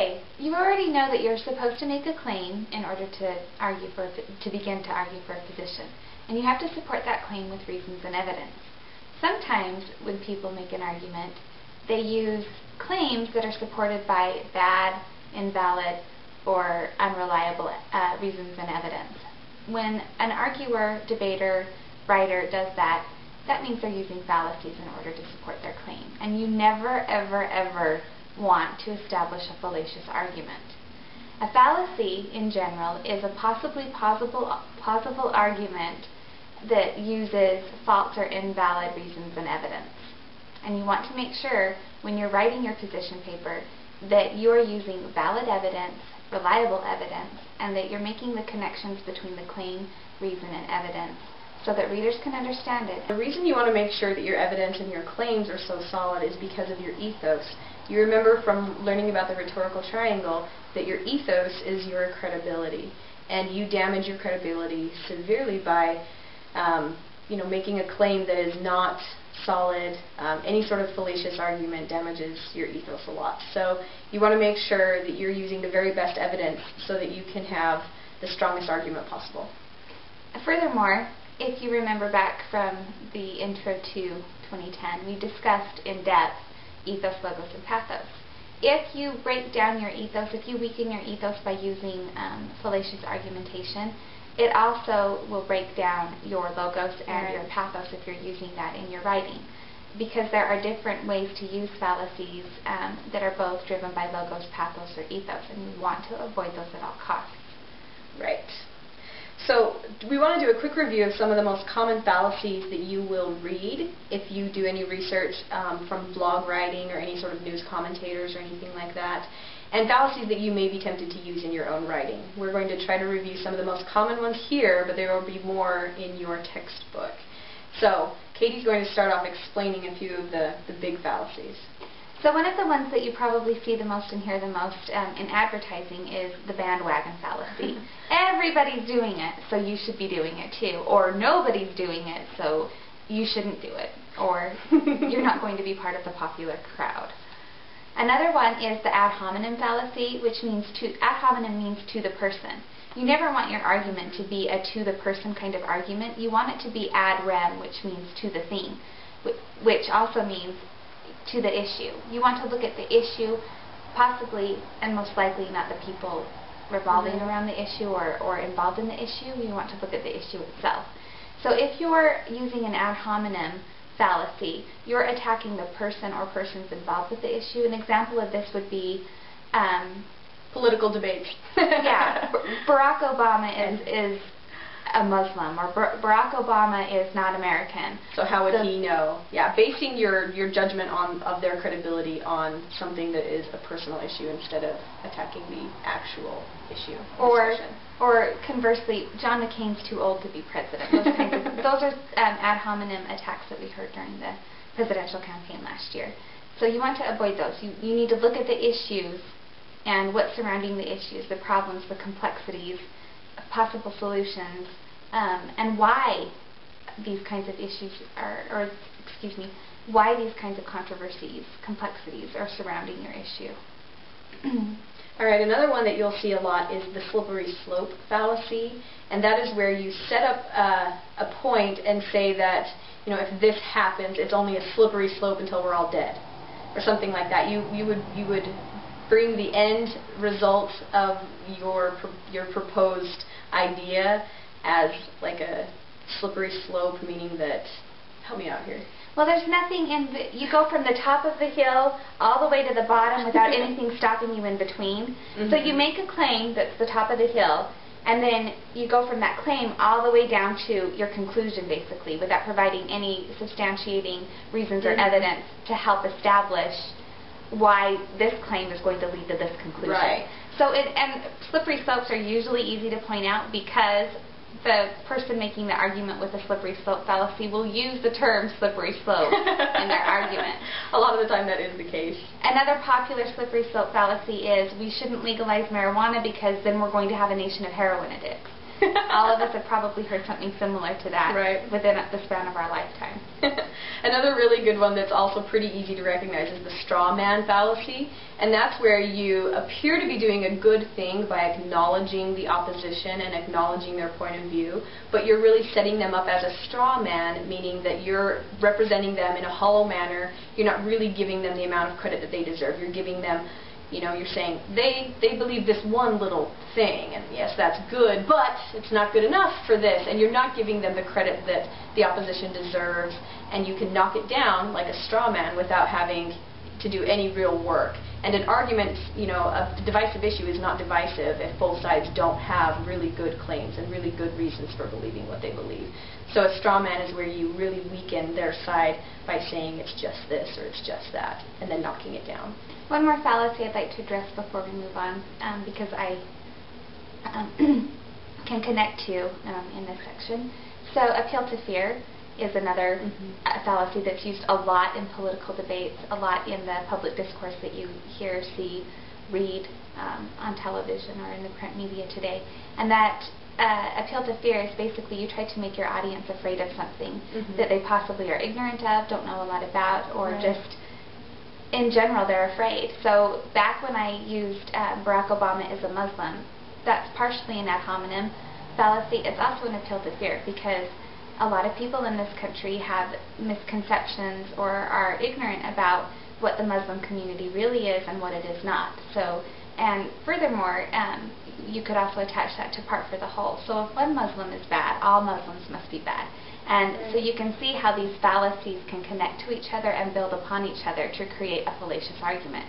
Okay, you already know that you're supposed to make a claim in order to begin to argue for a position, and you have to support that claim with reasons and evidence. Sometimes when people make an argument, they use claims that are supported by bad, invalid, or unreliable reasons and evidence. When an arguer, debater, writer does that, that means they're using fallacies in order to support their claim. And you never, ever, ever want to establish a fallacious argument. A fallacy, in general, is a possibly plausible argument that uses false or invalid reasons and evidence. And you want to make sure, when you're writing your position paper, that you're using valid evidence, reliable evidence, and that you're making the connections between the claim, reason, and evidence so that readers can understand it. The reason you want to make sure that your evidence and your claims are so solid is because of your ethos. You remember from learning about the rhetorical triangle that your ethos is your credibility, and you damage your credibility severely by making a claim that is not solid. Any sort of fallacious argument damages your ethos a lot. So you want to make sure that you're using the very best evidence so that you can have the strongest argument possible. Furthermore, if you remember back from the intro to 2010, we discussed in depth ethos, logos, and pathos. If you break down your ethos, if you weaken your ethos by using fallacious argumentation, it also will break down your logos and your pathos if you're using that in your writing. Because there are different ways to use fallacies that are both driven by logos, pathos, or ethos, and you want to avoid those at all costs. Right. So we want to do a quick review of some of the most common fallacies that you will read if you do any research from blog writing or any sort of news commentators or anything like that, and fallacies that you may be tempted to use in your own writing. We're going to try to review some of the most common ones here, but there will be more in your textbook. So Katie's going to start off explaining a few of the big fallacies. So one of the ones that you probably see the most and hear the most in advertising is the bandwagon fallacy. Everybody's doing it, so you should be doing it too. Or nobody's doing it, so you shouldn't do it. Or you're not going to be part of the popular crowd. Another one is the ad hominem fallacy, which means ad hominem means to the person. You never want your argument to be a to the person kind of argument. You want it to be ad rem, which means to the theme, which also means to the issue. You want to look at the issue, possibly and most likely not the people revolving around the issue or involved in the issue. You want to look at the issue itself. So if you're using an ad hominem fallacy, you're attacking the person or persons involved with the issue. An example of this would be political debate. Yeah, Barack Obama is a Muslim, or Barack Obama is not American. So how would he know? Yeah, basing your judgment of their credibility on something that is a personal issue instead of attacking the actual issue. Or conversely, John McCain's too old to be president. Those are ad hominem attacks that we heard during the presidential campaign last year. So you want to avoid those. You need to look at the issues and what's surrounding the issues, the problems, the complexities, possible solutions, and why these kinds of issues why these kinds of controversies, complexities are surrounding your issue. All right, another one that you'll see a lot is the slippery slope fallacy, and that is where you set up a point and say that, if this happens, it's only a slippery slope until we're all dead, or something like that. You would bring the end result of your proposed idea as like a slippery slope, meaning that, help me out here. Well, there's nothing you go from the top of the hill all the way to the bottom without anything stopping you in between. So you make a claim that's the top of the hill, and then you go from that claim all the way down to your conclusion, basically, without providing any substantiating reasons or evidence to help establish why this claim is going to lead to this conclusion. Right. So and slippery slopes are usually easy to point out because the person making the argument with the slippery slope fallacy will use the term slippery slope in their argument. A lot of the time that is the case. Another popular slippery slope fallacy is we shouldn't legalize marijuana because then we're going to have a nation of heroin addicts. All of us have probably heard something similar to that within the span of our lifetime. Another really good one that's also pretty easy to recognize is the straw man fallacy, and that's where you appear to be doing a good thing by acknowledging the opposition and acknowledging their point of view, but you're really setting them up as a straw man, meaning that you're representing them in a hollow manner. You're not really giving them the amount of credit that they deserve. You're giving them, you're saying they believe this one little thing, and yes, that's good, but it's not good enough for this, and you're not giving them the credit that the opposition deserves, and you can knock it down like a straw man without having to do any real work. And an argument, a divisive issue is not divisive if both sides don't have really good claims and really good reasons for believing what they believe. So a straw man is where you really weaken their side by saying it's just this or it's just that, and then knocking it down. One more fallacy I'd like to address before we move on, because I can connect to in this section. So appeal to fear is another fallacy that's used a lot in political debates, a lot in the public discourse that you hear, see, read on television or in the print media today. And that appeal to fear is basically you try to make your audience afraid of something that they possibly are ignorant of, don't know a lot about, or just in general they're afraid. So back when I used Barack Obama is a Muslim, that's partially an ad hominem fallacy. It's also an appeal to fear, because a lot of people in this country have misconceptions or are ignorant about what the Muslim community really is and what it is not. So, and furthermore, you could also attach that to part for the whole. So if one Muslim is bad, all Muslims must be bad. And so you can see how these fallacies can connect to each other and build upon each other to create a fallacious argument.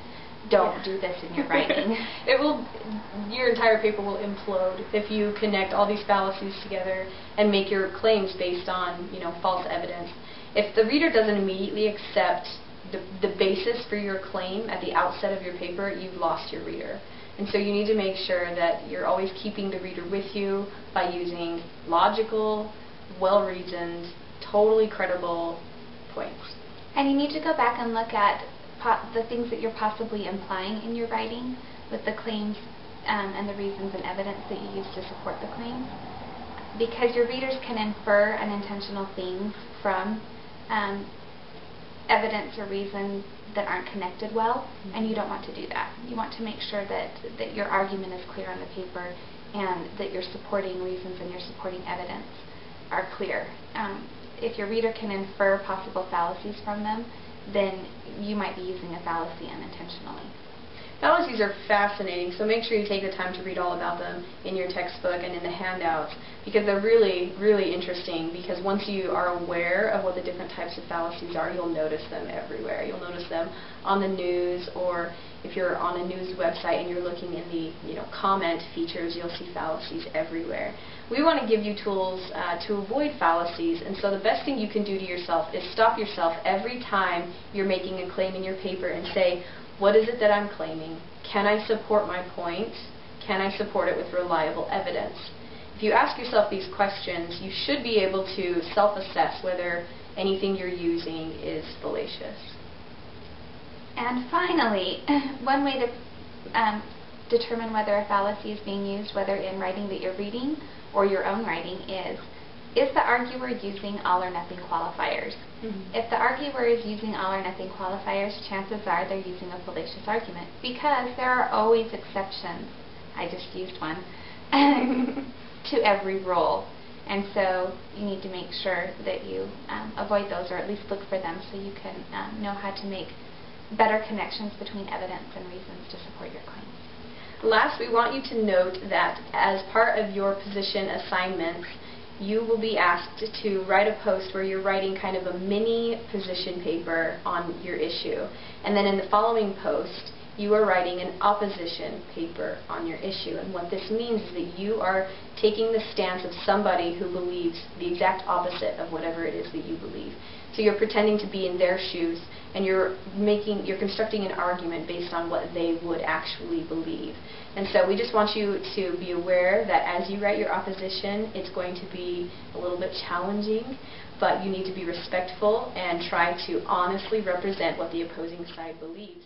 Don't do this in your writing. Your entire paper will implode if you connect all these fallacies together and make your claims based on, false evidence. If the reader doesn't immediately accept the basis for your claim at the outset of your paper, you've lost your reader. And so you need to make sure that you're always keeping the reader with you by using logical, well-reasoned, totally credible points. And you need to go back and look at the things that you're possibly implying in your writing with the claims and the reasons and evidence that you use to support the claims, because your readers can infer unintentional things from evidence or reasons that aren't connected well, and you don't want to do that. You want to make sure that your argument is clear on the paper and that your supporting reasons and your supporting evidence are clear. If your reader can infer possible fallacies from them, then you might be using a fallacy unintentionally. Fallacies are fascinating, so make sure you take the time to read all about them in your textbook and in the handouts, because they're really, really interesting, because once you are aware of what the different types of fallacies are, you'll notice them everywhere. You'll notice them on the news, or if you're on a news website and you're looking in the comment features, you'll see fallacies everywhere. We want to give you tools to avoid fallacies, and so the best thing you can do to yourself is stop yourself every time you're making a claim in your paper and say, what is it that I'm claiming? Can I support my point? Can I support it with reliable evidence? If you ask yourself these questions, you should be able to self-assess whether anything you're using is fallacious. And finally, one way to determine whether a fallacy is being used, whether in writing that you're reading or your own writing, is the arguer using all or nothing qualifiers? If the arguer is using all or nothing qualifiers, chances are they're using a fallacious argument, because there are always exceptions. I just used one to every rule. And so you need to make sure that you avoid those, or at least look for them, so you can know how to make better connections between evidence and reasons to support your claims. Last, we want you to note that as part of your position assignments, you will be asked to write a post where you're writing kind of a mini position paper on your issue. And then in the following post, you are writing an opposition paper on your issue. And what this means is that you are taking the stance of somebody who believes the exact opposite of whatever it is that you believe. So you're pretending to be in their shoes, and you're constructing an argument based on what they would actually believe. And so we just want you to be aware that as you write your opposition, it's going to be a little bit challenging, but you need to be respectful and try to honestly represent what the opposing side believes.